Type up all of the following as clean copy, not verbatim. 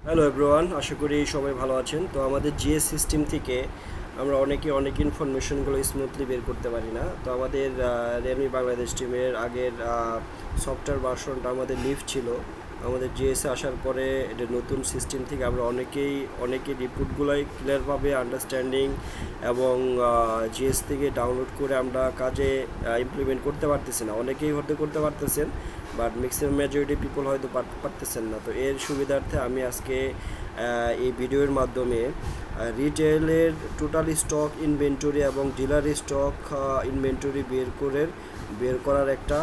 Hello everyone, আশা করি সবাই ভালো আছেন। তো আমাদের জিএস সিস্টেম থেকে আমরা অনেক ইনফরমেশনগুলো স্মুথলি বের করতে পারি না। তো আমাদের রিয়েলমি বাংলাদেশ টিমের আগের সফটওয়্যার ভার্সনটা আমাদের লিভ ছিল। আমাদের জিএসে আসার পরে এটা নতুন সিস্টেম থেকে আমরা অনেকেই রিপোর্টগুলোই ক্লিয়ারভাবে আন্ডারস্ট্যান্ডিং এবং জিএস থেকে ডাউনলোড করে আমরা কাজে ইমপ্লিমেন্ট করতে পারতেছি না। অনেকেই হয়তো করতে পারতেছেন, বাট ম্যাক্সিমাম মেজরিটি পিপল হয়তো পারতেছেন না। তো এর সুবিধার্থে আমি আজকে এই ভিডিওর মাধ্যমে রিটেলের টোটাল স্টক ইনভেন্টরি এবং ডিলার স্টক ইনভেন্টরি বের করার একটা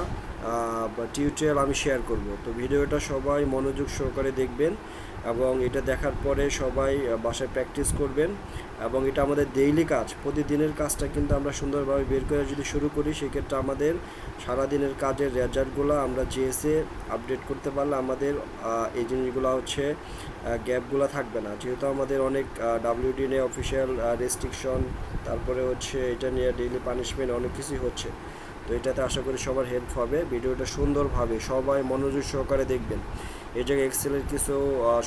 টিউটোরিয়াল আমি শেয়ার করব। তো ভিডিওটা সবাই মনোযোগ সহকারে দেখবেন এবং এটা দেখার পরে সবাই বাসায় প্র্যাকটিস করবেন। এবং এটা আমাদের ডেইলি কাজ, প্রতিদিনের কাজটা কিন্তু আমরা সুন্দরভাবে বের করে যদি শুরু করি, সেক্ষেত্রে আমাদের সারাদিনের কাজের রেজাল্টগুলো আমরা জিএসএ আপডেট করতে পারলে আমাদের এই জিনিসগুলো হচ্ছে গ্যাপগুলো থাকবে না। যেহেতু আমাদের অনেক ডাব্লিউডি নিয়ে অফিসিয়াল রেস্ট্রিকশন, তারপরে হচ্ছে এটা নিয়ে ডেইলি পানিশমেন্ট অনেক কিছুই হচ্ছে। তো এটাতে আশা করি সবার হেল্প হবে। ভিডিওটা সুন্দরভাবে সবাই মনোযোগ সহকারে দেখবেন। এই জায়গায় এক্সেলের কিছু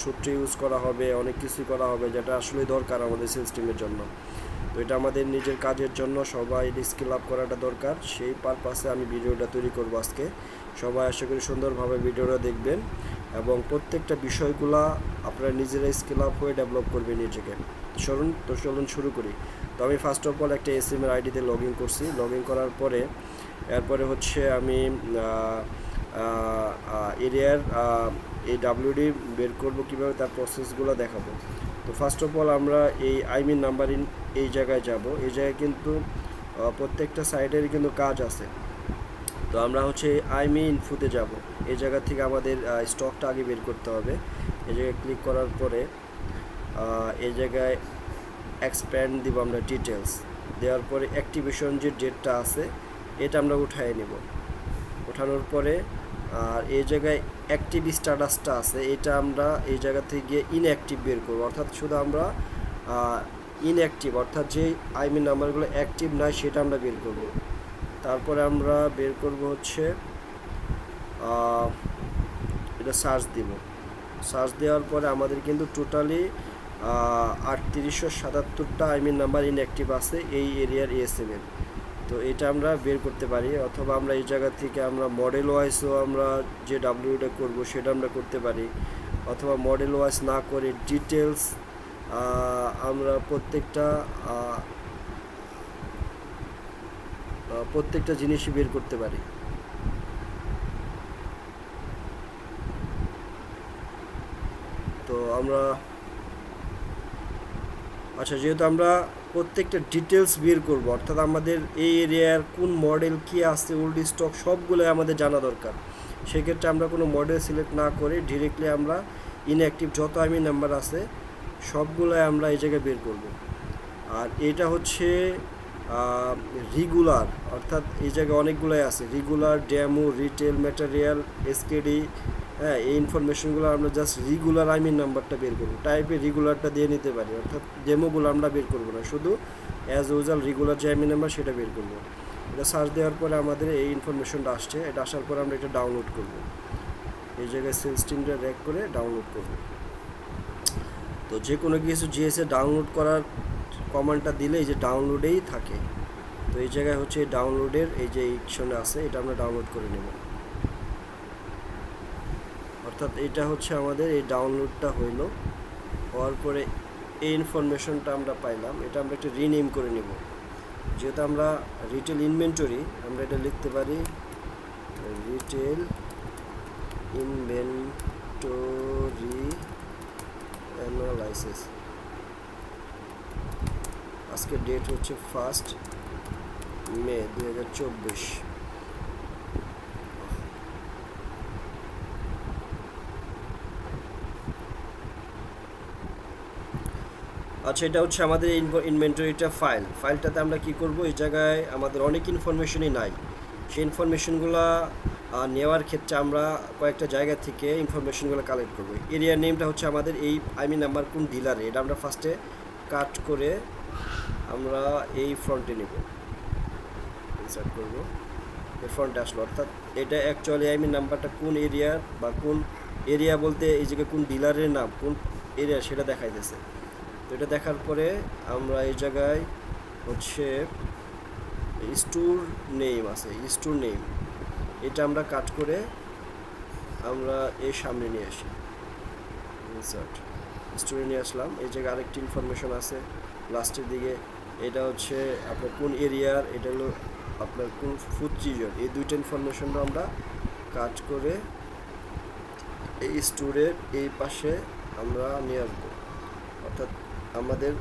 সূত্র ইউজ করা হবে, অনেক কিছুই করা হবে যেটা আসলে দরকার আমাদের সেলস টিমের জন্য। তো এটা আমাদের নিজের কাজের জন্য সবাই স্কিল আপ করাটা দরকার। সেই পারপাসে আমি ভিডিওটা তৈরি করবো আজকে। সবাই আশা করি সুন্দরভাবে ভিডিওটা দেখবেন এবং প্রত্যেকটা বিষয়গুলা আপনারা নিজেরা স্কিল আপ হয়ে ডেভেলপ করবেন নিজেকে। চলুন শুরু করি। তো আমি ফার্স্ট অফ অল একটা এসএমএর আইডিতে লগ ইন করছি। লগ ইন করার পরে এরপরে হচ্ছে আমি এরিয়ার এই ডাব্লিউডি বের করবো কীভাবে, তার প্রসেসগুলো দেখাবো। তো ফার্স্ট অফ অল আমরা এই আইমিন নাম্বারিং এই জায়গায় যাব। এই জায়গায় কিন্তু প্রত্যেকটা সাইডের কিন্তু কাজ আছে। তো আমরা হচ্ছে আইমি ইনফোতে যাব। এই জায়গা থেকে আমাদের স্টকটা আগে বের করতে হবে। এই জায়গায় ক্লিক করার পরে এই জায়গায় এক্সপ্যান্ড দিব আমরা ডিটেলস। দেওয়ার পরে অ্যাক্টিভেশন যে ডেটটা আছে এটা আমরা উঠায় নেব। ওঠানোর পরে আর এই জায়গায় অ্যাক্টিভ স্ট্যাটাসটা আছে, এটা আমরা এই জায়গা থেকে গিয়ে ইনঅ্যাক্টিভ বের করবো। অর্থাৎ শুধু আমরা ইনঅ্যাক্টিভ, অর্থাৎ যে আইমিন নাম্বারগুলো অ্যাক্টিভ নয় সেটা আমরা বের করব। তারপরে আমরা বের করব হচ্ছে এটা সার্চ দিব। সার্চ দেওয়ার পরে আমাদের কিন্তু টোটালি 3877টা আইমিন নাম্বার ইনঅ্যাক্টিভ আছে এই এরিয়ার এএসএমের। তো এটা আমরা বের করতে পারি, অথবা আমরা এই জায়গা থেকে আমরা মডেল ওয়াইজও আমরা যে ডাব্লিউটা করব সেটা আমরা করতে পারি, অথবা মডেল ওয়াইজ না করে ডিটেলস আমরা প্রত্যেকটা জিনিসই বের করতে পারি। তো আমরা যেহেতু আমরা প্রত্যেকটা ডিটেলস বের করব, অর্থাৎ আমাদের এই এরিয়ার কোন মডেল কী আছে, ওল্ড স্টক সবগুলোই আমাদের জানা দরকার। সেক্ষেত্রে আমরা কোনো মডেল সিলেক্ট না করে ডিরেক্টলি আমরা ইনঅ্যাক্টিভ যত আইমি নাম্বার আছে সবগুলোই আমরা এই জায়গায় বের করব। আর এটা হচ্ছে রেগুলার, অর্থাৎ এই জায়গায় অনেকগুলোই আছে, regular, demo, retail, material, SKD. হ্যাঁ, এই ইনফরমেশনগুলো আমরা জাস্ট রেগুলার আইমিন নাম্বারটা বের করবো, টাইপে রেগুলারটা দিয়ে নিতে পারি। অর্থাৎ ডেমোগুলো আমরা বের করবো না, শুধু অ্যাজ ইউজুয়াল রেগুলার যে আইমিন নাম্বার সেটা বের করবো। এটা সার্চ দেওয়ার পরে আমাদের এই ইনফরমেশনটা আসছে। এটা আসার পরে আমরা এটা ডাউনলোড করব। এই জায়গায় সেলস টিমটা র্যাক করে ডাউনলোড করব। তো যে কোনো কিছু জিএসএ ডাউনলোড করার কমান্ডটা দিলে এই যে ডাউনলোডেই থাকে। তো এই জায়গায় হচ্ছে ডাউনলোডের এই যে অপশনে আছে, এটা আমরা ডাউনলোড করে নেব। অর্থাৎ এটা হচ্ছে আমাদের এই ডাউনলোডটা হওয়ার পরে এই ইনফরমেশনটা আমরা পাইলাম। এটা আমরা একটা রিনেম করে নেব। যেহেতু আমরা রিটেল ইনভেন্টরি, আমরা এটা লিখতে পারি রিটেল ইনভেন্টরি অ্যানালাইসিস। আজকের ডেট হচ্ছে 1 মে 2024। আচ্ছা, এটা হচ্ছে আমাদের ইনভেন্টরিটা ফাইলটাতে আমরা কি করব, এই জায়গায় আমাদের অনেক ইনফরমেশনই নাই। সেই ইনফরমেশনগুলো নেওয়ার ক্ষেত্রে আমরা কয়েকটা জায়গা থেকে ইনফরমেশনগুলো কালেক্ট করব। এরিয়ার নেমটা হচ্ছে আমাদের এই আইমি নাম্বার কোন ডিলারে, এটা আমরা ফার্স্টে কাট করে আমরা এই ফ্রন্টে নেব, ইনসার্ট করব। এই ফ্রন্টে আসলো, অর্থাৎ এটা অ্যাকচুয়ালি আইমি নাম্বারটা কোন এরিয়ার, বা কোন এরিয়া বলতে এই জায়গায় কোন ডিলারের নাম, কোন এরিয়া সেটা দেখাইতেছে। তো এটা দেখার পরে আমরা এই জায়গায় হচ্ছে স্টোর নেম আছে, স্টোর নেম এটা আমরা কাট করে আমরা এর সামনে নিয়ে আসি, ইনসার্ট স্টোরে নিয়ে আসলাম। এই জায়গায় আরেকটি ইনফরমেশন আছে লাস্টের দিকে, এটা হচ্ছে আপনার কোন এরিয়ার, এটা হলো আপনার কোন ফুড রিজন, এই দুইটা ইনফরমেশনটা আমরা কাট করে এই স্টোরের এই পাশে আমরা নিয়ে আসবো। অর্থাৎ আমাদের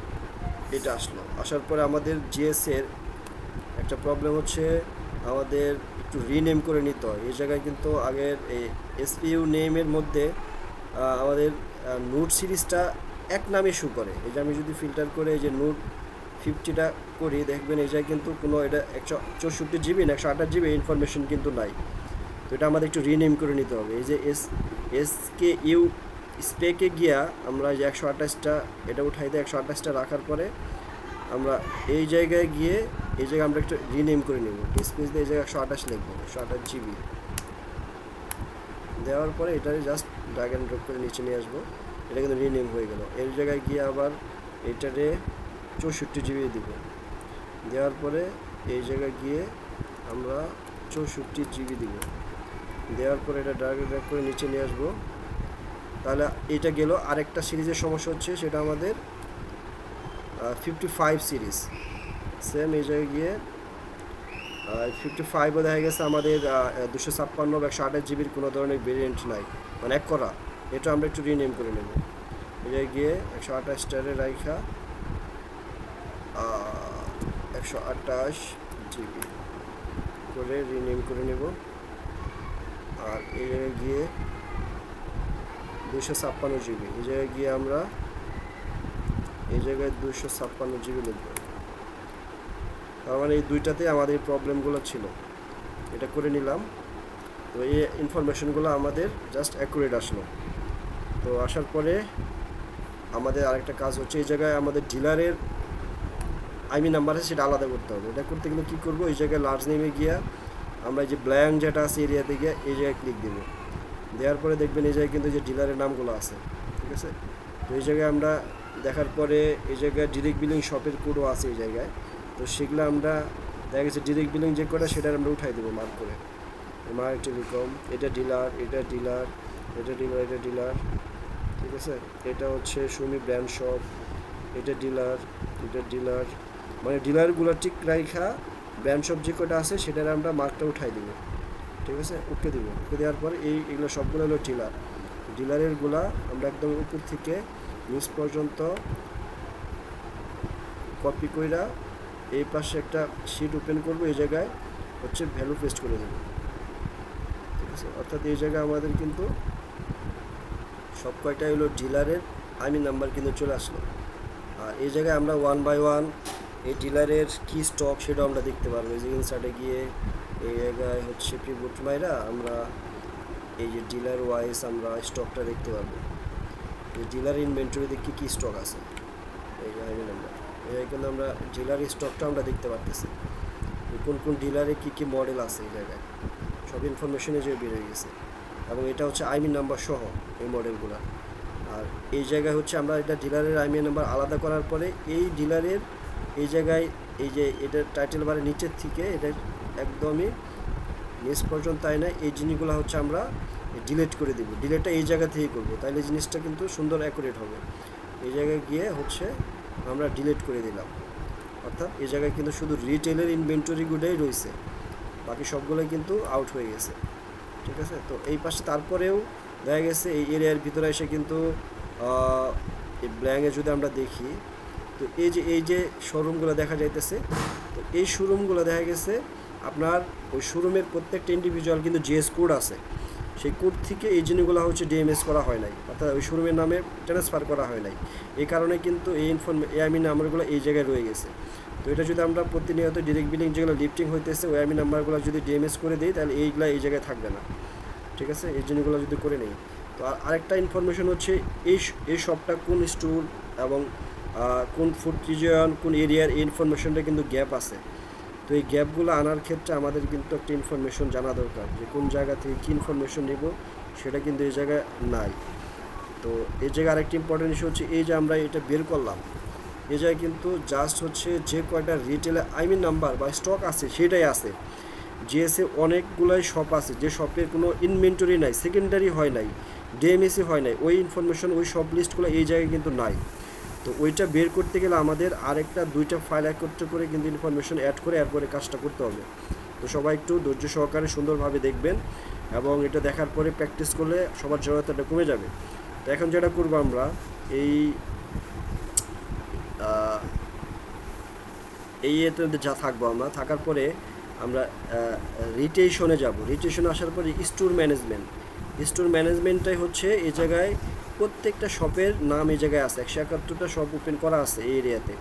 এটা আসলো, আসার পরে আমাদের জিএসের একটা প্রবলেম হচ্ছে আমাদের একটু রিনেম করে নিতে হয়। এই জায়গায় কিন্তু আগের এই এসপিইউ নেমের মধ্যে আমাদের নোট সিরিজটা এক নামে শো করে। এই যে আমি যদি ফিল্টার করে এই যে নোট 50টা করি, দেখবেন এই জায়গায় কিন্তু কোনো এটা 164 GB না 128 GB ইনফরমেশন কিন্তু নাই। তো এটা আমাদের একটু রিনেম করে নিতে হবে। এই যে SKU স্পেকে গিয়া আমরা যে 128টা এটা উঠাই দিয়ে 128টা রাখার পরে আমরা এই জায়গায় গিয়ে এই জায়গায় আমরা একটু রিনেম করে নেব। স্পেস দিয়ে এই জায়গায় 128 লিখবো, 128 GB দেওয়ার পরে এটারে জাস্ট ড্র্যাগ অ্যান্ড ড্রপ করে নিচে নিয়ে আসবো। এটা কিন্তু রিনেম হয়ে গেল। এর জায়গায় গিয়ে আবার এটারে 64 GB দিব, দেওয়ার পরে এই জায়গায় গিয়ে আমরা 64 GB দিব, দেওয়ার পরে এটা ড্র্যাগ অ্যান্ড ড্রপ করে নিচে নিয়ে আসবো। তাহলে এটা গেল। আরেকটা সিরিজের সমস্যা হচ্ছে সেটা আমাদের 55 সিরিজ। সেম এই জায়গায় গিয়ে 55ও দেখা গেছে আমাদের 256 বা 128 GB কোনো ধরনের ভেরিয়েন্ট নাই, মানে এক করা। এটা আমরা একটু রিনেম করে নেব। এই জায়গায় গিয়ে 128টারে রাইখা 128 GB করে রিনেম করে নেব। আর এই জায়গায় গিয়ে 256 GB, এই জায়গায় গিয়ে আমরা এই জায়গায় 256 GB লিখব। তার মানে এই দুইটাতে আমাদের প্রবলেমগুলো ছিল, এটা করে নিলাম। তো এই ইনফরমেশনগুলো আমাদের জাস্ট অ্যাকুরেট আসলো। তো আসার পরে আমাদের আরেকটা কাজ হচ্ছে এই জায়গায় আমাদের ডিলারের আইমি নাম্বার আছে সেটা আলাদা করতে হবে। এটা করতে গেলে কী করবো, এই জায়গায় লার্জ নেমে গিয়া আমরা যে ব্ল্যাঙ্ক যেটা আছে এরিয়াতে গিয়ে এই জায়গায় ক্লিক দেবো। দেওয়ার পরে দেখবেন এই জায়গায় কিন্তু যে ডিলারের নামগুলো আছে, ঠিক আছে। তো এই জায়গায় আমরা দেখার পরে এই জায়গায় ডিরেক্ট বিলিং শপের কোডও আছে এই জায়গায়। তো সেগুলো আমরা দেখা গেছে ডিরেক্ট বিলিং যে কোডটা সেটা আমরা উঠাই দেবো মার্ক করে, মার্ক টেলিকম, এটা ডিলার, এটা ডিলার, এটা ডিলার, এটা ডিলার, ঠিক আছে। এটা হচ্ছে সুমি ব্র্যান্ড শপ, এটা ডিলার, এটা ডিলার, মানে ডিলারগুলো ঠিক রাইখা ব্র্যান্ড শপ যে কটা আছে সেটার আমরা মার্কটা উঠাই দিব, ঠিক আছে। ওকে দিব, ওকে দেওয়ার পর এগুলো সবগুলো হলো ডিলার। ডিলারেরগুলা আমরা একদম উপর থেকে নিচ পর্যন্ত কপি কইরা এই পাশে একটা শিট ওপেন করবো, এই জায়গায় হচ্ছে ভ্যালু পেস্ট করে দেবো, ঠিক আছে। অর্থাৎ এই জায়গায় আমাদের কিন্তু সব কয়টা হলো ডিলারের আইমি নাম্বার কিন্তু চলে আসলো। আর এই জায়গায় আমরা 1 বাই 1 এই ডিলারের কী স্টক সেটাও আমরা দেখতে পারবো। এই যে ইনসার্টে গিয়ে এই জায়গায় হচ্ছে পিভট মাইরা আমরা এই যে ডিলার ওয়াইজ আমরা স্টকটা দেখতে পারবো। এই ডিলার ইনভেন্টরিতে কী কী স্টক আছে, এই যে আইমি নাম্বার, এই কিন্তু আমরা ডিলার স্টকটা আমরা দেখতে পারতেছি। কোন কোন ডিলারে কী কী মডেল আছে এই জায়গায় সব ইনফরমেশন এই যে বের হয়ে গেছে। এবং এটা হচ্ছে আইমি নাম্বার সহ এই মডেলগুলো। আর এই জায়গায় হচ্ছে আমরা এটা ডিলারের আইমি নাম্বার আলাদা করার পরে এই ডিলারের এই জায়গায় এই যে এটা টাইটেল বারের নিচের থেকে এটা একদমই নিচ পর্যন্ত তাই না, এই জিনিসগুলো হচ্ছে আমরা ডিলিট করে দেবো। ডিলিটটা এই জায়গা থেকেই করবো, তাইলে জিনিসটা কিন্তু সুন্দর অ্যাকুরেট হবে। এই জায়গায় গিয়ে হচ্ছে আমরা ডিলিট করে দিলাম। অর্থাৎ এই জায়গায় কিন্তু শুধু রিটেলের ইনভেন্টরিগুলোই রয়েছে, বাকি সবগুলোই কিন্তু আউট হয়ে গেছে, ঠিক আছে। তো এই পাশে তারপরেও দেখা গেছে এই এরিয়ার ভিতরে এসে কিন্তু এই ব্ল্যাঙ্কে যদি আমরা দেখি তো এই যে শোরুমগুলো দেখা যাইতেছে, তো এই শোরুমগুলো দেখা গেছে আপনার ওই শোরুমের প্রত্যেকটা ইন্ডিভিজুয়াল কিন্তু জিএস কোড আছে, সেই কোড থেকে এই জিনিসগুলো হচ্ছে ডিএমএস করা হয় নাই, অর্থাৎ ওই শোরুমের নামে ট্রান্সফার করা হয় নাই। এই কারণে কিন্তু এই আইমি নাম্বারগুলো এই জায়গায় রয়ে গেছে। তো এটা যদি আমরা প্রতিনিয়ত ডিরেক্ট বিলিং যেগুলো লিফটিং হইতেছে ওই আইমি নাম্বারগুলো যদি ডিএমএস করে দিই তাহলে এইগুলো এই জায়গায় থাকবে না, ঠিক আছে। এই জিনিসগুলো যদি করে নেই। তো আরেকটা ইনফরমেশন হচ্ছে এই শপটা কোন স্টোর এবং কোন ফুড রিজিয়ন কোন এরিয়ার এই ইনফরমেশনটা কিন্তু গ্যাপ আছে। তো এই গ্যাপগুলো আনার ক্ষেত্রে আমাদের কিন্তু একটা ইনফরমেশন জানা দরকার যে কোন জায়গা থেকে কী ইনফরমেশন নেব, সেটা কিন্তু এই জায়গায় নাই। তো এই জায়গায় আরেকটি ইম্পর্টেন্ট ইস্যু হচ্ছে এই যে আমরা এটা বের করলাম, এই জায়গায় কিন্তু জাস্ট হচ্ছে যে কয়টা রিটেলে নাম্বার বা স্টক আছে সেটাই আছে। জিএসে অনেকগুলাই শপ আছে, যে শপের কোনো ইনভেন্টরি নাই, সেকেন্ডারি হয় নাই, ডিএমএসি হয় নাই, ওই ইনফরমেশন ওই সব লিস্টগুলো এই জায়গায় কিন্তু নাই। তো ওইটা বের করতে গেলে আমাদের আরেকটা 2টা ফাইল একত্র করে কিন্তু ইনফরমেশন অ্যাড করে এরপরে কাজটা করতে হবে। তো সবাই একটু ধৈর্য সহকারে সুন্দরভাবে দেখবেন, এবং এটা দেখার পরে প্র্যাকটিস করলে সবার জড়তাটা কমে যাবে। তো এখন যেটা করবো আমরা এই এতে যা থাকবো, আমরা থাকার পরে আমরা রিটেশনে যাব। রিটেশনে আসার পরে স্টোর ম্যানেজমেন্টটাই হচ্ছে এই জায়গায় প্রত্যেকটা শপের নাম এই জায়গায় আছে, 171টা শপ ওপেন করা আছে এই এরিয়াতে।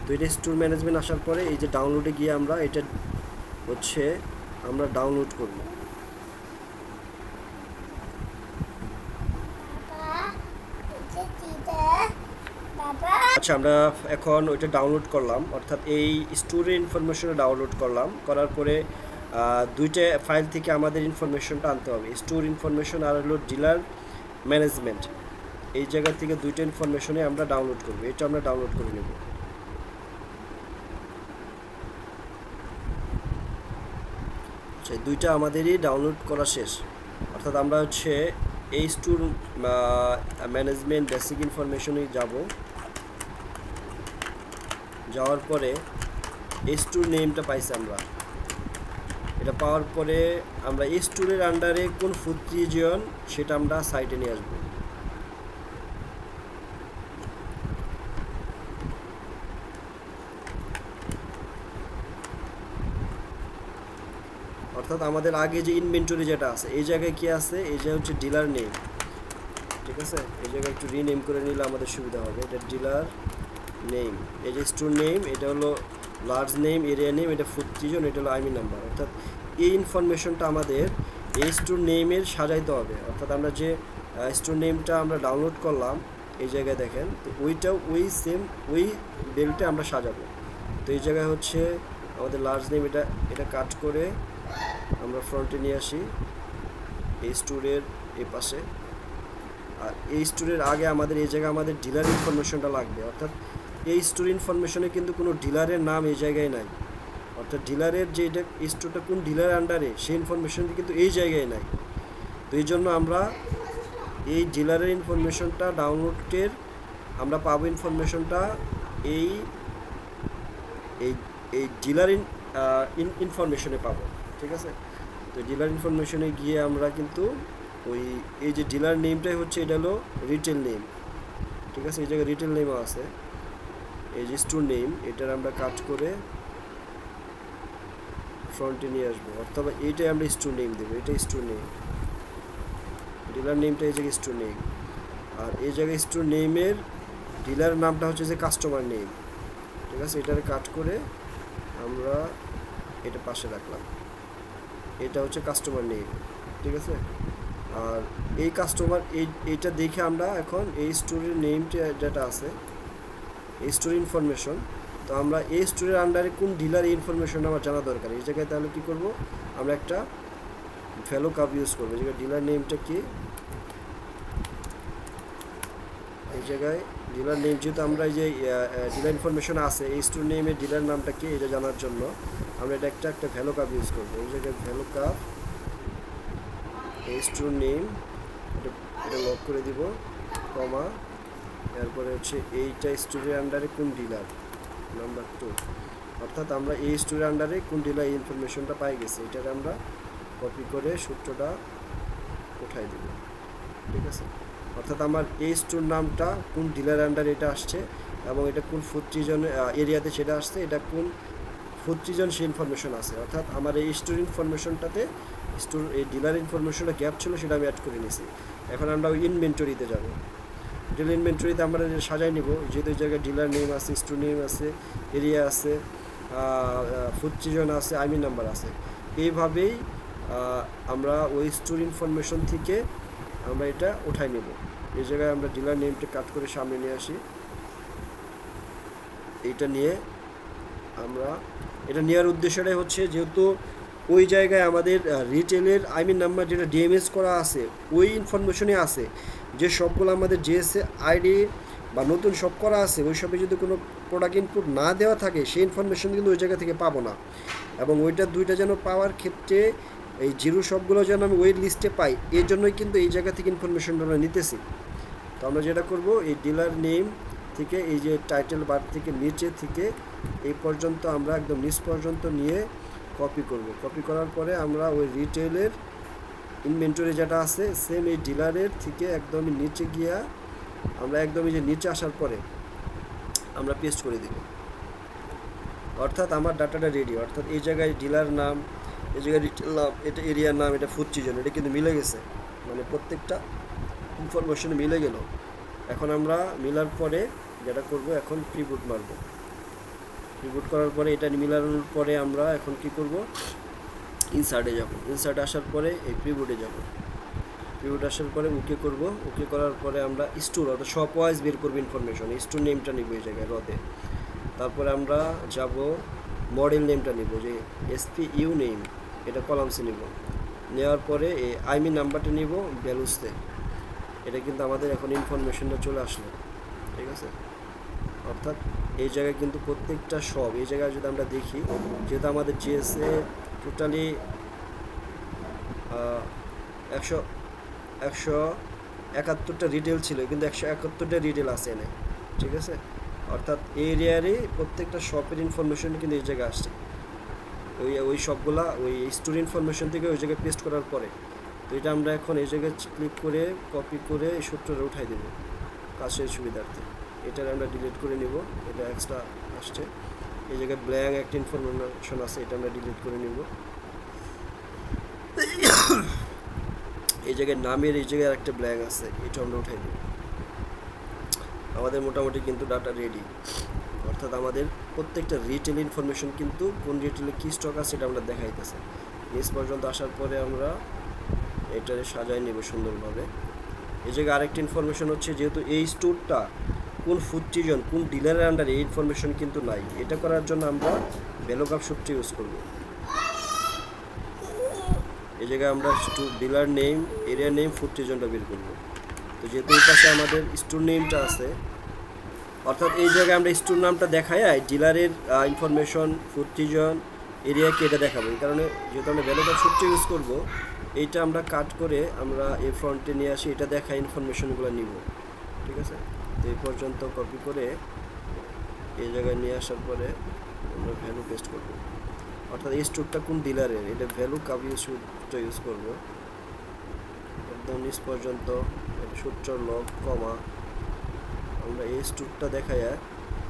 তো এটা স্টোর ম্যানেজমেন্ট আসার পরে এই যে ডাউনলোডে গিয়ে আমরা এটা হচ্ছে আমরা ডাউনলোড করব। আচ্ছা, আমরা এখন ওইটা ডাউনলোড করলাম, অর্থাৎ এই স্টোরের ইনফরমেশনটা ডাউনলোড করলাম, করার পরে 2টা ফাইল থেকে আমাদের ইনফরমেশনটা আনতে হবে, স্টোর ইনফরমেশন আর হলো ডিলার ম্যানেজমেন্ট। এই জায়গা থেকে 2টা ইনফরমেশনে আমরা ডাউনলোড করব, এটা আমরা ডাউনলোড করে নেব। আচ্ছা, 2টা আমাদেরই ডাউনলোড করা শেষ, অর্থাৎ আমরা হচ্ছে এই স্টোর ম্যানেজমেন্ট বেসিক ইনফরমেশনে যাব। যাওয়ার পরে এই স্টোর নেমটা পাইছি আমরা, এটা পাওয়ার পরে আমরা এই স্টোরের আন্ডারে কোন ফুড রিজিয়ন সেটা আমরা সাইটে নিয়ে আসবো। অর্থাৎ আমাদের আগে যে ইনভেন্টরি যেটা আছে এই জায়গায় কি আছে, এই যে হচ্ছে ডিলার নেম, ঠিক আছে, এই জায়গায় একটু রিনেম করে নিলে আমাদের সুবিধা হবে। এটা ডিলার নেম, এই যে স্টোর নেম, এটা হলো লার্জ নেম, এরিয়া নেম, এটা ফুড রিজন, এটা হলো নাম্বার। অর্থাৎ এই ইনফরমেশনটা আমাদের এই স্টোর নেমের সাজাইতে হবে। অর্থাৎ আমরা যে স্টোর নেমটা আমরা ডাউনলোড করলাম এই জায়গায় দেখেন, তো ওইটাও ওই সেম ওই বেলটা আমরা সাজাবো। তো এই জায়গায় হচ্ছে আমাদের লার্জ নেম, এটা কাট করে আমরা ফ্রন্টে নিয়ে আসি এই স্টোরের এই পাশে। আর এই স্টোরের আগে আমাদের এই জায়গায় আমাদের ডিলার ইনফরমেশনটা লাগবে, অর্থাৎ এই স্টোর ইনফরমেশনে কিন্তু কোনো ডিলারের নাম এই জায়গায় নাই, অর্থাৎ ডিলারের যে এটা স্টোরটা কোন ডিলার আন্ডারে সেই ইনফরমেশনটি কিন্তু এই জায়গায় নাই। তো এই জন্য আমরা এই ডিলারের ইনফরমেশনটা ডাউনলোডের আমরা পাবো ইনফরমেশনটা এই এই এই ডিলার ইনফরমেশনে পাবো, ঠিক আছে। তো ডিলার ইনফরমেশনে গিয়ে আমরা কিন্তু ওই এই যে ডিলার নেমটাই হচ্ছে এটা হলো রিটেল নেম, ঠিক আছে, এই জায়গায় রিটেল নেমও আছে, এই যে স্টোর নেম এটার আমরা কাট করে ফ্রন্টে নিয়ে আসবো, অর্থাৎ এইটাই আমরা স্টোর নেম দেবো, এটা স্টোর নেম, ডিলার নেমটা এই জায়গায় স্টোর নেম। আর এই জায়গায় স্টোর নেমের ডিলার নামটা হচ্ছে যে কাস্টমার নেম, ঠিক আছে, এটার কাট করে আমরা এটা পাশে রাখলাম, এটা হচ্ছে কাস্টমার নেম, ঠিক আছে। আর এই কাস্টমার এইটা দেখে আমরা এখন এই স্টোরের নেমটা যেটা আছে এই স্টোর ইনফরমেশন, তো আমরা এই স্টোরের আন্ডারে কোন ডিলার এই ইনফরমেশনটা আমার জানা দরকার। এই জায়গায় তাহলে কী করবো, আমরা একটা ভ্যালু কাপ ইউজ করবো। এই জায়গায় ডিলার নেমটা কি, এই জায়গায় ডিলার নেম যেহেতু আমরা এই যে ডিলার ইনফরমেশন আছে এই স্টোর নেমের ডিলার নামটা কি এটা জানার জন্য আমরা এটা একটা ভ্যালু কাপ ইউজ করবো। এই জায়গায় ভ্যালু কাপ এই স্টোর নেম এটা লক করে দিব, কমা, এরপরে হচ্ছে এইটা স্টোরের আন্ডারে কোন ডিলার, নাম্বার 2, অর্থাৎ আমরা এই স্টোরের আন্ডারে কোন ডিলার এই ইনফরমেশনটা পাই গেছি, এটার আমরা কপি করে সূত্রটা উঠাই দিব, ঠিক আছে। অর্থাৎ আমার এই স্টোর নামটা কোন ডিলার আন্ডারে এটা আসছে এবং এটা কোন ফুড রিজন এরিয়াতে সেটা আসছে, এটা কোন ফুড রিজন সেই ইনফরমেশন আছে। অর্থাৎ আমার এই স্টোর ইনফরমেশনটাতে স্টোর এই ডিলার ইনফরমেশনটা গ্যাপ ছিল সেটা আমি অ্যাড করে নিয়েছি। এখন আমরা ওই ইনভেন্টরিতে যাব, ডিলার ইনভেন্টরিতে আমরা সাজাই নিব, যেহেতু জায়গায় ডিলার নেম আছে, স্টোর নেম আছে, এরিয়া আছে, ফুড রিজন আছে, নাম্বার আছে। এইভাবেই আমরা ওই স্টোর ইনফরমেশন থেকে আমরা এটা উঠাই নেব। এই জায়গায় আমরা ডিলার নেমটা কাট করে সামনে নিয়ে আসি, এইটা নিয়ে আমরা এটা নেওয়ার উদ্দেশ্যটাই হচ্ছে যেহেতু ওই জায়গায় আমাদের রিটেলের নাম্বার যেটা ডিএমএস করা আছে ওই ইনফরমেশনে আছে, যে শপগুলো আমাদের জিএসএ আইডি বা নতুন শপ করা আছে ওই শপে যদি কোনো প্রোডাক্ট ইনপুট না দেওয়া থাকে সেই ইনফরমেশন কিন্তু ওই জায়গা থেকে পাবো না, এবং ওইটা দুইটা যেন পাওয়ার ক্ষেত্রে এই জিরো শপগুলো যেন আমি ওই লিস্টে পাই, এই জন্যই কিন্তু এই জায়গা থেকে ইনফরমেশনটা আমরা নিতেছি। তো আমরা যেটা করব, এই ডিলার নেম থেকে এই যে টাইটেল বার থেকে নিচে থেকে এই পর্যন্ত আমরা একদম নিচ পর্যন্ত নিয়ে কপি করব। কপি করার পরে আমরা ওই রিটেলের ইনভেন্টরি যেটা আছে সেম এই ডিলারের থেকে একদমই নিচে গিয়া আমরা একদমই যে নিচে আসার পরে আমরা পেস্ট করে দিব। অর্থাৎ আমার ডাটাটা রেডি, অর্থাৎ এই জায়গায় ডিলার নাম, এই জায়গায় রিটেল নাম, এটা এরিয়ার নাম, এটা ফুড সিজন, এটা কিন্তু মিলে গেছে, মানে প্রত্যেকটা ইনফরমেশন মিলে গেল। এখন আমরা মিলার পরে যেটা করব, এখন প্রিবুট মারব। প্রিবুট করার পরে এটা মিলানোর পরে আমরা এখন কি করব, ইনসার্টে যাব। ইনসার্টে আসার পরে এই প্রিবুটে যাব। প্রিবুট আসার পরে ওকে করব। ওকে করার পরে আমরা স্টোর অর্থাৎ শপ ওয়াইজ বের করবো ইনফরমেশন। স্টোর নেমটা নিব এই জায়গায় রতে। তারপরে আমরা যাব মডেল নেমটা নিব, যে এসপিইউ নেম, এটা কলামসে নিব। নেওয়ার পরে এই আইমি নাম্বারটা নিব ভ্যালুসতে। এটা কিন্তু আমাদের এখন ইনফরমেশনটা চলে আসলো, ঠিক আছে। অর্থাৎ এই জায়গায় কিন্তু প্রত্যেকটা শপ, এই জায়গায় যদি আমরা দেখি, যেহেতু আমাদের জিএসএ টোটালি 171টা রিটেল ছিল, কিন্তু 171টা রিটেল আছে এনে, ঠিক আছে। অর্থাৎ এই এরিয়ারই প্রত্যেকটা শপের ইনফরমেশন কিন্তু এই জায়গায় আসছে। ওই সবগুলা ওই স্টোর ইনফরমেশন থেকে ওই জায়গায় পেস্ট করার পরে, তো এটা আমরা এখন এই জায়গায় ক্লিক করে কপি করে এই সূত্রটা উঠাই দেব কাজের সুবিধার্থে। এটার আমরা ডিলিট করে নিব, এটা এক্সট্রা আসছে। এই জায়গায় ব্ল্যাঙ্ক একটা ইনফরমেশন আছে, এটা আমরা ডিলিট করে নিব। এই জায়গায় নামের এই জায়গায় একটা ব্ল্যাঙ্ক আছে, এটা আমরা উঠাই দেব। আমাদের মোটামুটি কিন্তু ডাটা রেডি। অর্থাৎ আমাদের প্রত্যেকটা রিটেল ইনফরমেশন কিন্তু কোন রিটেলে কী স্টক আছে সেটা আমরা দেখাইতেছে। নিচ পর্যন্ত আসার পরে আমরা এটারে সাজাই নেব সুন্দরভাবে। এই জায়গায় আরেকটা ইনফরমেশন হচ্ছে, যেহেতু এই স্টোরটা কোন ফুড সিজন কোন ডিলারের আন্ডারে এই ইনফরমেশন কিন্তু নাই। এটা করার জন্য আমরা ভ্যালুকাপ সূত্র ইউজ করব। এই জায়গায় আমরা dealer name, area name, food সিজনটা বের করব। তো যেহেতু এই পাশে আমাদের স্টোর নেমটা আছে, অর্থাৎ এই জায়গায় আমরা স্টোর নামটা দেখাই ডিলারের ইনফরমেশন, ফুড সিজন, এরিয়াকে এটা দেখাবো। এই কারণে যেহেতু আমরা ভ্যালুকাপ সূত্র ইউজ করব, এইটা আমরা কাট করে আমরা এই ফ্রন্টে নিয়ে আসি, এটা দেখা ইনফরমেশনগুলো নিব, ঠিক আছে। তো এই পর্যন্ত কপি করে এই জায়গায় নিয়ে আসার পরে আমরা ভ্যালু পেস্ট করব। অর্থাৎ এই স্টোরটা কোন ডিলারের, এটা ভ্যালু কাপ সূত্র ইউজ করব। একদম নিচ পর্যন্ত সূত্র লগ কমা আমরা এই স্টোরটা দেখায়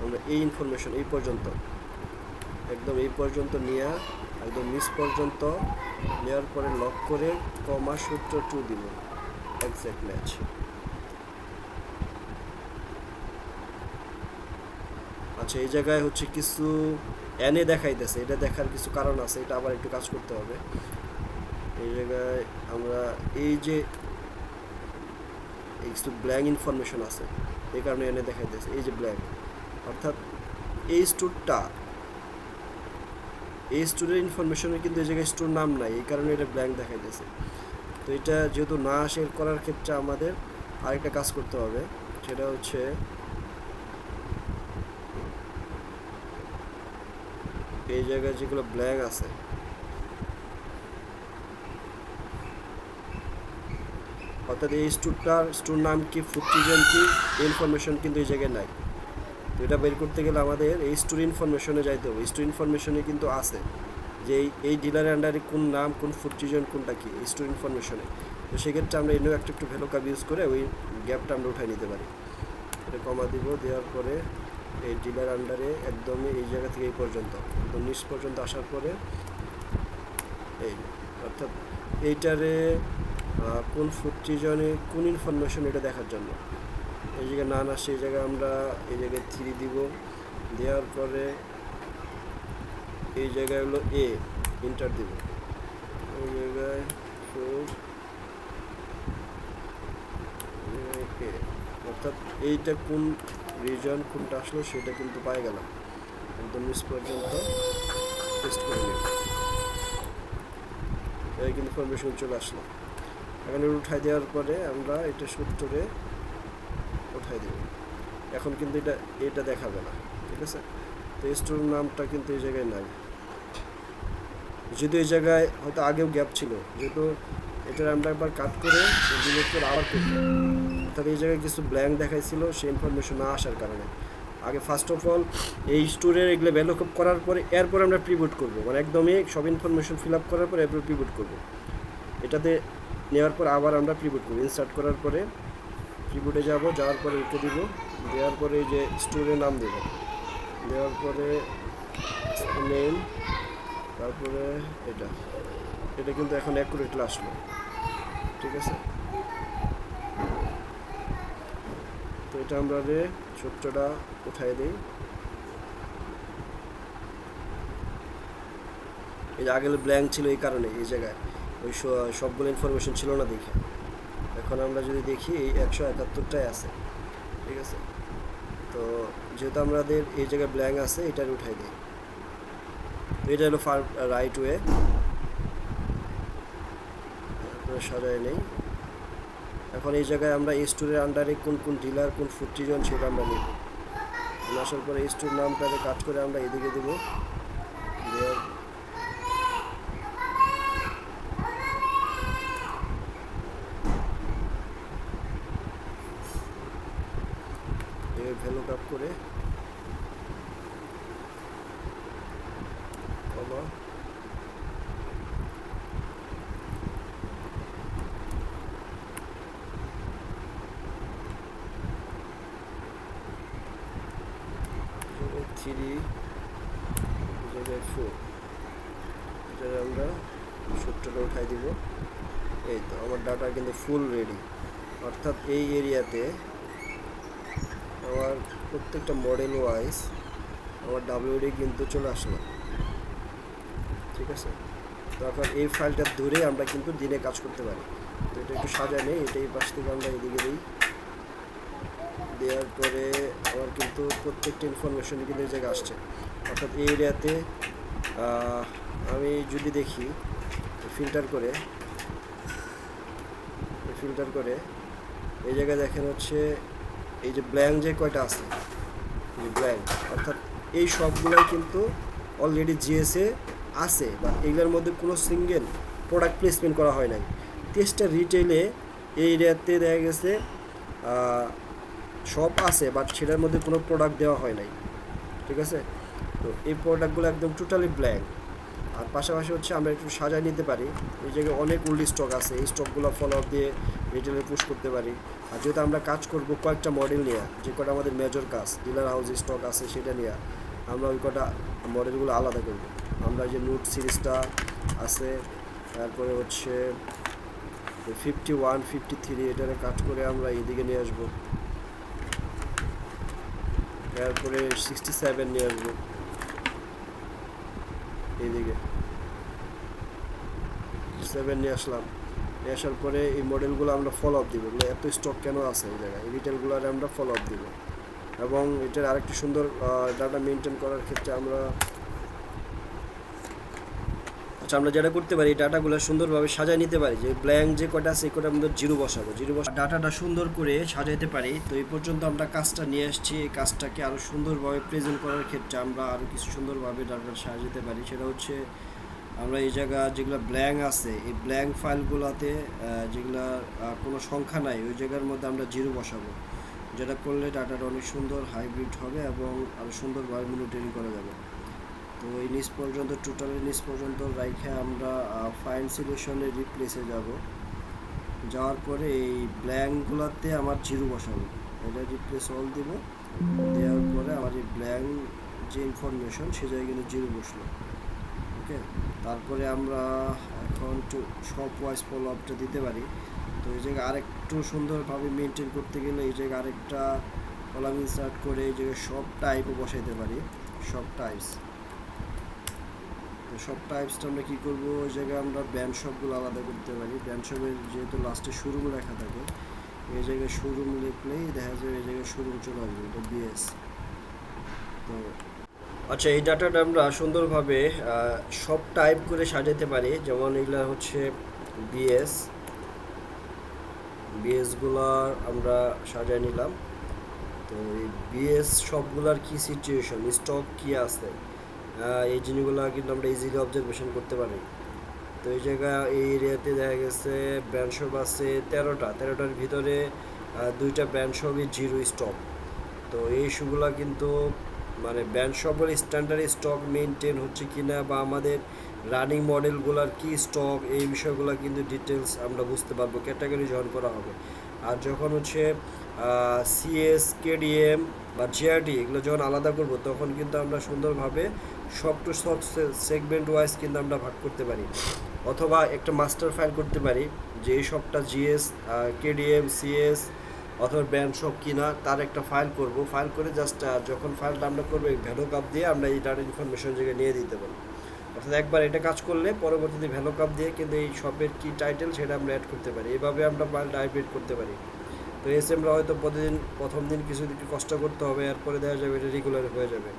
আমরা এই ইনফরমেশন এই পর্যন্ত একদম এই পর্যন্ত নিয়ে একদম নিচ পর্যন্ত নেওয়ার পরে লক করে কমা সূত্র 2 দিব, এক্সাক্ট ম্যাচ। আচ্ছা, এই জায়গায় হচ্ছে কিছু এনে দেখাইতেছে, এটা দেখার কিছু কারণ আছে, এটা আবার একটু কাজ করতে হবে। এই জায়গায় আমরা এই যে কিছু ব্ল্যাঙ্ক ইনফরমেশন আছে, এই কারণে এনে দেখাইতেছে এই যে ব্ল্যাঙ্ক। অর্থাৎ এই স্টোরটা, এই স্টোরের ইনফরমেশনের কিন্তু এই জায়গায় স্টোর নাম নাই, এই কারণে এটা ব্ল্যাঙ্ক দেখাইতেছে। তো এটা যেহেতু না আসে করার ক্ষেত্রে আমাদের আরেকটা কাজ করতে হবে, সেটা হচ্ছে এই জায়গায় যেগুলো ব্ল্যাঙ্ক আছে, অর্থাৎ এই স্টোর নাম কি, ফুড সিজন কি, ইনফরমেশন কিন্তু এই জায়গায় নাই। তো এটা বের করতে গেলে আমাদের এই স্টোর ইনফরমেশনে যাইতে হবে। স্টোর ইনফরমেশনে কিন্তু আছে যে এই ডিলারের আন্ডারে কোন নাম, কোন ফুড সিজন, কোনটা কি স্টোর ইনফরমেশনে। তো সেক্ষেত্রে আমরা এনেও একটু ভ্যালু কাপ ইউজ করে ওই গ্যাপটা আমরা উঠাই নিতে পারি। এটা কমা দিব, দেওয়ার পরে এই ডিলার আন্ডারে একদমই এই জায়গা থেকে এই পর্যন্ত একদম নিচ পর্যন্ত আসার পরে এই, অর্থাৎ এইটারে কোন ফুড সিজনে কোন ইনফরমেশন এটা দেখার জন্য এই জায়গায় নান আসে, এই জায়গায় আমরা এই জায়গায় 3 দিব। দেওয়ার পরে এই জায়গায় হলো এ ইন্টার দিব, এই জায়গায় 4 এ, অর্থাৎ এইটা কোন রিজন কোনটা আসলো সেটা কিন্তু পাই গেলাম। একদম নিচ পর্যন্ত পেস্ট করে নিই, এই কিন্তু ইনফরমেশন চলে আসলো। এখানে উঠাই দেওয়ার পরে আমরা এটা সূত্রে উঠাই দেব। এখন কিন্তু এটা দেখাবে না, ঠিক আছে। তো স্টোর নামটা কিন্তু এই জায়গায় নাই, যেহেতু এই জায়গায় হয়তো আগেও গ্যাপ ছিল, যেহেতু এটা আমরা একবার কাট করে ডিলিট করে আবার করব, অর্থাৎ এই জায়গায় কিছু ব্ল্যাঙ্ক দেখাইছিল সেই ইনফরমেশন না আসার কারণে। আগে ফার্স্ট অফ অল এই স্টোরের এগুলো ভ্যালু করার পরে এরপর আমরা প্রিবুট করব, মানে একদমই সব ইনফরমেশন ফিল আপ করার পরে এরপর প্রিবুট করব। এটাতে নেওয়ার পর আবার আমরা প্রিবুট করব, ইনসার্ট করার পরে প্রিবুটে যাব, যাওয়ার পরে ওকে দিব, দেওয়ার পরে এই যে স্টোরের নাম দেব, দেওয়ার পরে নেম, তারপরে এটা কিন্তু এখন অ্যাকুরেটলি আসলো, ঠিক আছে। তো এটা আমরা সূত্রটা উঠাই দিই। এই যে আগে ব্ল্যাঙ্ক ছিল এই কারণে এই জায়গায় ওই সবগুলো ইনফরমেশন ছিল না দেখে। এখন আমরা যদি দেখি এই 171টাই আছে, ঠিক আছে। তো যেহেতু আমাদের এই জায়গায় ব্ল্যাঙ্ক আছে, এটার উঠাই দিই। তো এটা হলো রাইট ওয়ে, সাজায় নেই। এখন এই জায়গায় আমরা এই স্টোরের আন্ডারে কোন কোন ডিলার, কোন ফুড রিজন সেটা আমরা নিব। আসার পরে এই স্টোর নামটাকে কাট করে আমরা এদিকে দেবো, দেওয়ার ভ্যালু কাট করে কমা থ্রি জায়গায় 4, এটা আমরা সূত্রটা উঠাই দিব। এই তো আমার ডাটা কিন্তু ফুল রেডি, অর্থাৎ এই এরিয়াতে আমার প্রত্যেকটা মডেল ওয়াইজ আমার ডাব্লিউডি কিন্তু চলে আসলো, ঠিক আছে। তো এখন এই ফাইলটা ধরে আমরা কিন্তু দিনে কাজ করতে পারি। তো এটা একটু সাজা নেই, এটা এই পাশ থেকে আমরা এদিকে দিই, দেওয়ার পরে আমার কিন্তু প্রত্যেকটা ইনফরমেশন কিন্তু এই জায়গায় আসছে, অর্থাৎ এই এরিয়াতে আমি যদি দেখি ফিল্টার করে এই জায়গায় দেখেন হচ্ছে এই যে ব্ল্যাঙ্ক যে কয়টা আছে, এই ব্ল্যাঙ্ক, অর্থাৎ এই সবগুলোই কিন্তু অলরেডি জিএসএ আছে, বা এগুলোর মধ্যে কোনো সিঙ্গেল প্রোডাক্ট প্লেসমেন্ট করা হয় নাই। 23টা রিটেলে এই এরিয়াতে দেখা গেছে সব আছে, বাট সেটার মধ্যে কোনো প্রোডাক্ট দেওয়া হয় নাই, ঠিক আছে। তো এই প্রোডাক্টগুলো একদম টোটালি ব্ল্যাঙ্ক। আর পাশাপাশি হচ্ছে আমরা একটু সাজায় নিতে পারি, এই জায়গায় অনেক ওল্ড স্টক আছে, এই স্টকগুলো ফলো আপ দিয়ে রিটেলে পুশ করতে পারি। আর যেহেতু আমরা কাজ করব কয়েকটা মডেল নিয়ে, যে কটা আমাদের মেজর কাজ ডিলার হাউস স্টক আছে সেটা নিয়ে আমরা ওই কটা মডেলগুলো আলাদা করব। আমরা যে নোট সিরিজটা আছে, তারপরে হচ্ছে 51, 53 এটারে কাট করে আমরা এইদিকে নিয়ে আসবো, তারপরে 67 নিয়ে আসবো এইদিকে, 7 নিয়ে আসলাম। নিয়ে আসার পরে এই মডেলগুলো আমরা ফলো আপ দিব, এত স্টক কেন আছে এই জায়গায়, এই রিটেলগুলোর আমরা ফলো আপ দিব। এবং এটার আরেকটি সুন্দর ডাটা মেনটেন করার ক্ষেত্রে আমরা আমরা যেটা করতে পারি, ডাটাগুলো সুন্দরভাবে সাজায় নিতে পারি, যে ব্ল্যাঙ্ক যে কটা আছে এই কটার মধ্যে জিরো বসাবো, ডাটাটা সুন্দর করে সাজাইতে পারি। তো এই পর্যন্ত আমরা কাজটা নিয়ে আসছি, এই কাজটাকে আরও সুন্দরভাবে প্রেজেন্ট করার ক্ষেত্রে আমরা আরও কিছু সুন্দরভাবে ডাটাটা সাজাতে পারি। সেটা হচ্ছে আমরা এই জায়গা যেগুলো ব্ল্যাঙ্ক আছে, এই ব্ল্যাঙ্ক ফাইলগুলোতে যেগুলো কোনো সংখ্যা নাই, ওই জায়গার মধ্যে আমরা জিরো বসাবো, যেটা করলে ডাটাটা অনেক সুন্দর হাইব্রিড হবে এবং আরও সুন্দরভাবে মনিটরিং করা যাবে। তো এই নিচ পর্যন্ত টোটালি নিচ পর্যন্ত রাইখে আমরা ফাইল সিলেকশনে রিপ্লেসে যাব, যাওয়ার পরে এই ব্ল্যাঙ্কগুলোতে আমার জিরো বসাবো, এটা রিপ্লেস অল দিব, দেওয়ার পরে আমার এই ব্ল্যাঙ্ক যে ইনফরমেশন সে জায়গায় কিন্তু জিরো বসলো, ওকে। তারপরে আমরা এখন সব ওয়াইজ ফলো আপটা দিতে পারি। তো এই জায়গায় আরেকটু সুন্দরভাবে মেনটেন করতে গেলে এই জায়গায় আরেকটা কলাম ইনসার্ট করে এই জায়গায় সব টাইপও বসাইতে পারি, সব টাইপস। তো সব টাইপসটা আমরা কী করবো, ওই জায়গায় আমরা ব্র্যান্ড শপগুলো আলাদা করতে পারি। ব্র্যান্ড শপের যেহেতু লাস্টে শোরুম লেখা থাকে, এই জায়গায় শোরুম লিখলেই দেখা যাবে এই জায়গায় শোরুম চলে আসবে, এটা বিএস। তো আচ্ছা, এই ডাটাটা আমরা সুন্দরভাবে সব টাইপ করে সাজাতে পারি, যেমন এগুলো হচ্ছে বিএস, বিএসগুলো আমরা সাজায় নিলাম। তো এই বিএস সবগুলার কি সিচুয়েশন, স্টক কি আছে, এই জিনিসগুলো কিন্তু আমরা ইজিলি অবজারভেশন করতে পারি। তো এই জায়গায় এই এরিয়াতে দেখা গেছে ব্র্যান্ড শপ আছে 13টার ভিতরে 2টা ব্র্যান্ড শপই জিরো স্টক। তো এই ইস্যুগুলো কিন্তু মানে ব্র্যান্ড শপের স্ট্যান্ডার্ড স্টক মেনটেন হচ্ছে কি না, বা আমাদের রানিং মডেলগুলোর কি স্টক, এই বিষয়গুলো কিন্তু ডিটেলস আমরা বুঝতে পারবো ক্যাটাগরি জয়েন করা হবে। আর যখন হচ্ছে সিএস, কেডিএম বা জিআরডি এগুলো যখন আলাদা করব, তখন কিন্তু আমরা সুন্দরভাবে সব টু সব সেগমেন্ট ওয়াইজ কিন্তু আমরা ভাগ করতে পারি, অথবা একটা মাস্টার ফাইল করতে পারি যে এই সবটা জিএস, কেডিএম, সিএস অথবা ব্র্যান্ড শপ কিনা তার একটা ফাইল করব। ফাইল করে জাস্ট যখন ফাইলটা আমরা করবো ভ্যালু কাপ দিয়ে আমরা এই ডাটা ইনফরমেশন জায়গায় নিয়ে দিতে পারি। অর্থাৎ একবার এটা কাজ করলে পরবর্তীতে ভ্যালু কাপ দিয়ে কিন্তু এই শপের কি টাইটেল সেটা আমরা অ্যাড করতে পারি। এভাবে আমরা ফাইলটা হাইব্রিড করতে পারি। তো এসএমরা হয়তো প্রথম দিন কিছু কষ্ট করতে হবে, এরপরে দেখা যাবে এটা রেগুলার হয়ে যাবে।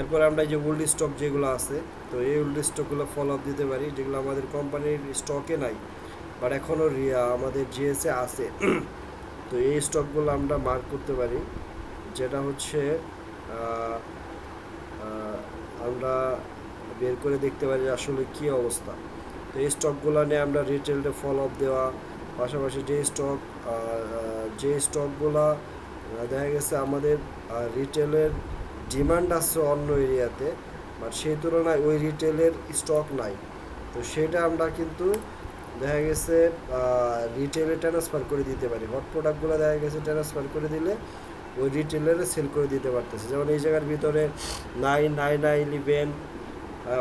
এরপর আমরা এই যে ওল্ড স্টক যেগুলো আছে, তো এই ওল্ড স্টকগুলো ফলো আপ দিতে পারি, যেগুলো আমাদের কোম্পানির স্টকে নাই বাট এখনও আমাদের জিএসএ আছে। তো এই স্টকগুলো আমরা মার্ক করতে পারি, যেটা হচ্ছে আমরা বের করে দেখতে পারি আসলে কী অবস্থা। তো এই স্টকগুলো নিয়ে আমরা রিটেলটা ফলো আপ দেওয়া, পাশাপাশি যে স্টকগুলো দেখা গেছে আমাদের রিটেলের ডিমান্ড আছে অন্য এরিয়াতে, বাট সেই তুলনায় ওই রিটেলের স্টক নাই, তো সেটা আমরা কিন্তু দেখা গেছে রিটেলে ট্রান্সফার করে দিতে পারি। হট প্রোডাক্টগুলো দেখা গেছে ট্রান্সফার করে দিলে ওই রিটেলারে সেল করে দিতে পারতেছে। যেমন এই জায়গার ভিতরে 9, 9, 11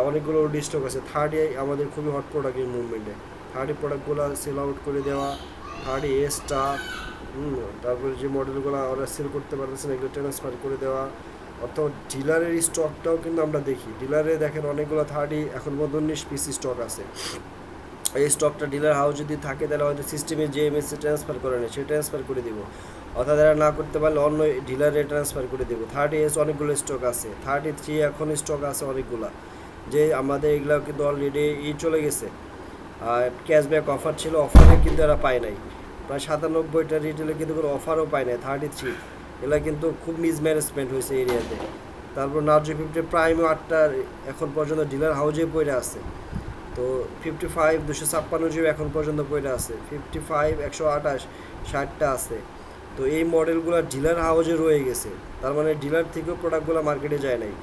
অনেকগুলো স্টক আছে। 30 আমাদের খুবই হট প্রোডাক্ট এই মুভমেন্টে। 30 প্রোডাক্টগুলো সেল আউট করে দেওয়া, 30 এসটা, তারপরে যে মডেলগুলো ওরা সেল করতে পারতেছে না এগুলো ট্রান্সফার করে দেওয়া। অর্থাৎ ডিলারের স্টকটাও কিন্তু আমরা দেখি। ডিলারে দেখেন অনেকগুলো 30 এখন 19 পিস স্টক আছে। এই স্টকটা ডিলার হাউস যদি থাকে তাহলে হয়তো সিস্টেমে যে এমএসে ট্রান্সফার করে নেয় সে ট্রান্সফার করে দিব, অর্থাৎ এরা না করতে পারলে অন্য ডিলারে ট্রান্সফার করে দেবো। 30 অনেকগুলো স্টক আছে, 33 এখন স্টক আছে অনেকগুলো, যে আমাদের এগুলো কিন্তু অলরেডি চলে গেছে। ক্যাশব্যাক অফার ছিল, অফারে কিন্তু এরা পায় নাই। প্রায় 97টা রিটেলে কিন্তু কোনো অফারও পায় নাই। 33 এগুলো কিন্তু খুব মিসম্যানেজমেন্ট হয়েছে এরিয়াতে। তারপর নার্জো 50 প্রাইমও 8টা এখন পর্যন্ত ডিলার হাউজে পড়ে আছে। তো 55 256 জিবি এখন পর্যন্ত পড়ে আছে। 55 128 60টা আছে। তো এই মডেলগুলো ডিলার হাউজে রয়ে গেছে, তার মানে ডিলার থেকেও প্রোডাক্টগুলো মার্কেটে যায় নাই।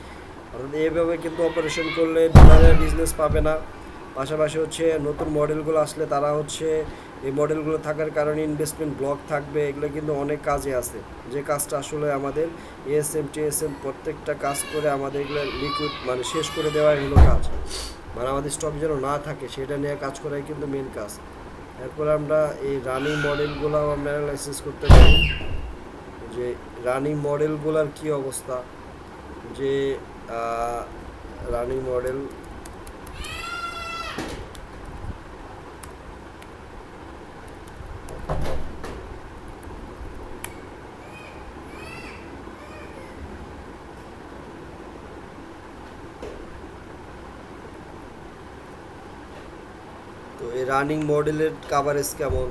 অর্থাৎ এইভাবে কিন্তু অপারেশন করলে ডিলারের বিজনেস পাবে না। পাশাপাশি হচ্ছে নতুন মডেলগুলো আসলে তারা হচ্ছে এই মডেলগুলো থাকার কারণে ইনভেস্টমেন্ট ব্লক থাকবে। এগুলো কিন্তু অনেক কাজে আছে, যে কাজটা আসলে আমাদের এএসএম টিএসএম প্রত্যেকটা কাজ করে আমাদের এগুলো লিকুইড মানে শেষ করে দেওয়াই হলো কাজ। মানে আমাদের স্টক যেন না থাকে সেটা নিয়ে কাজ করাই কিন্তু মেন কাজ। এরপর আমরা এই রানিং মডেলগুলোও আমরা অ্যানালাইসিস করতে পারি, যে রানিং মডেলগুলোর কী অবস্থা, যে রানিং মডেল তো এই রানিং মডেলের কাভারেজ কেমন।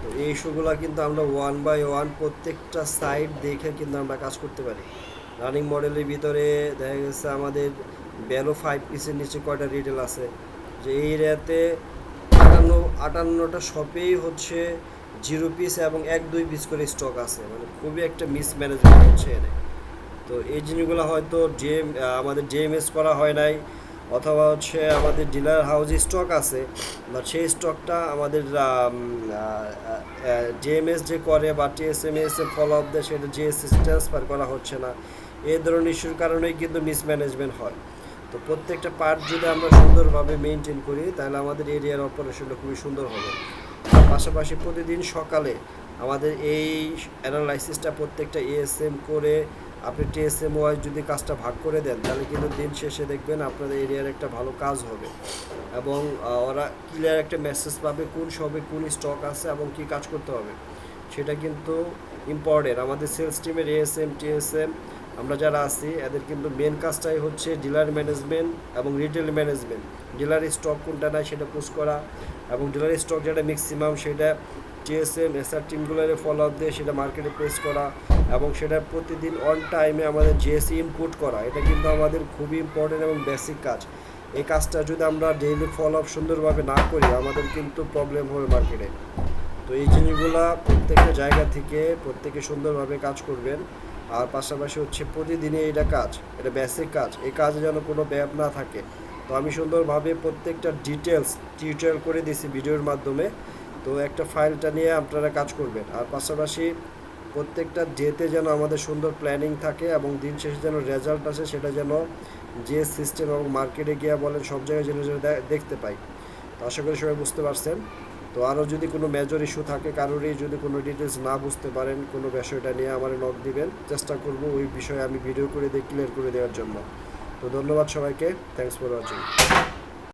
তো এই ইস্যুগুলো কিন্তু আমরা 1 বাই 1 প্রত্যেকটা সাইড দেখে কিন্তু আমরা কাজ করতে পারি। রানিং মডেলের ভিতরে দেখা গেছে আমাদের ভ্যালু 5 পিসের নিচে কয়টা রিটেল আছে, যে এই এরিয়াতে 58টা শপেই হচ্ছে 0 পিস এবং 1-2 পিস করে স্টক আছে, মানে খুবই একটা মিসম্যানেজমেন্ট হচ্ছে এনে। তো এই জিনিসগুলো হয়তো আমাদের জেএমএস করা হয় নাই, অথবা হচ্ছে আমাদের ডিলার হাউসে স্টক আছে বা সেই স্টকটা আমাদের জেএমএস যে করে বা টিএসএমএস ফলো আপ দেয় সেটা জিএসএস ট্রান্সফার করা হচ্ছে না। এই ধরনের ইস্যুর কারণেই কিন্তু মিসম্যানেজমেন্ট হয়। তো প্রত্যেকটা পার্ট যদি আমরা সুন্দরভাবে মেনটেন করি তাহলে আমাদের এরিয়ার অপারেশনটা খুবই সুন্দর হবে। পাশাপাশি প্রতিদিন সকালে আমাদের এই অ্যানালাইসিসটা প্রত্যেকটা এএসএম করে আপনি টিএসএম ওয়াইজ যদি কাজটা ভাগ করে দেন তাহলে কিন্তু দিন শেষে দেখবেন আপনাদের এরিয়ার একটা ভালো কাজ হবে, এবং ওরা ক্লিয়ার একটা মেসেজ পাবে কোন সবে কোন স্টক আছে এবং কি কাজ করতে হবে। সেটা কিন্তু ইম্পর্টেন্ট। আমাদের সেলস টিমের এএসএম টিএসএম আমরা যারা আছি এদের কিন্তু মেন কাজটাই হচ্ছে ডিলার ম্যানেজমেন্ট এবং রিটেল ম্যানেজমেন্ট। ডিলার স্টক কোনটা নাই সেটা পোস্ট করা, এবং ডিলার স্টক যেটা ম্যাক্সিমাম সেটা জিএসএম এসআর টিমগুলোর ফলো আপ দিয়ে সেটা মার্কেটে প্লেস করা এবং সেটা প্রতিদিন অন টাইমে আমাদের জিএসসি ইনপুট করা, এটা কিন্তু আমাদের খুবই ইম্পর্টেন্ট এবং বেসিক কাজ। এই কাজটা যদি আমরা ডেইলি ফলো আপ সুন্দরভাবে না করি আমাদের কিন্তু প্রবলেম হবে মার্কেটে। তো এই জিনিসগুলো প্রত্যেকটা জায়গা থেকে প্রত্যেকে সুন্দরভাবে কাজ করবেন। আর পাশাপাশি হচ্ছে প্রতিদিনই এটা কাজ, এটা বেসিক কাজ, এই কাজে যেন কোনো ব্যাপ না থাকে। তো আমি সুন্দরভাবে প্রত্যেকটা ডিটেলস টিউটোরিয়াল করে দিয়েছি ভিডিওর মাধ্যমে। তো একটা ফাইলটা নিয়ে আপনারা কাজ করবেন। আর পাশাপাশি প্রত্যেকটা ডেতে যেন আমাদের সুন্দর প্ল্যানিং থাকে এবং দিন শেষে যেন রেজাল্ট আসে, সেটা যেন যে সিস্টেম এবং মার্কেটে গিয়ে বলেন সব জায়গায় যেন দেখতে পাই। তো আশা করি সবাই বুঝতে পারছেন। তো আরও যদি কোনো মেজর ইস্যু থাকে, কারোরই যদি কোনো ডিটেলস না বুঝতে পারেন কোনো বিষয়টা নিয়ে আমার নক দিবেন, চেষ্টা করব ওই বিষয়ে আমি ভিডিও করে দিয়ে ক্লিয়ার করে দেওয়ার জন্য। তো ধন্যবাদ সবাইকে, থ্যাঙ্কস ফর ওয়াচিং।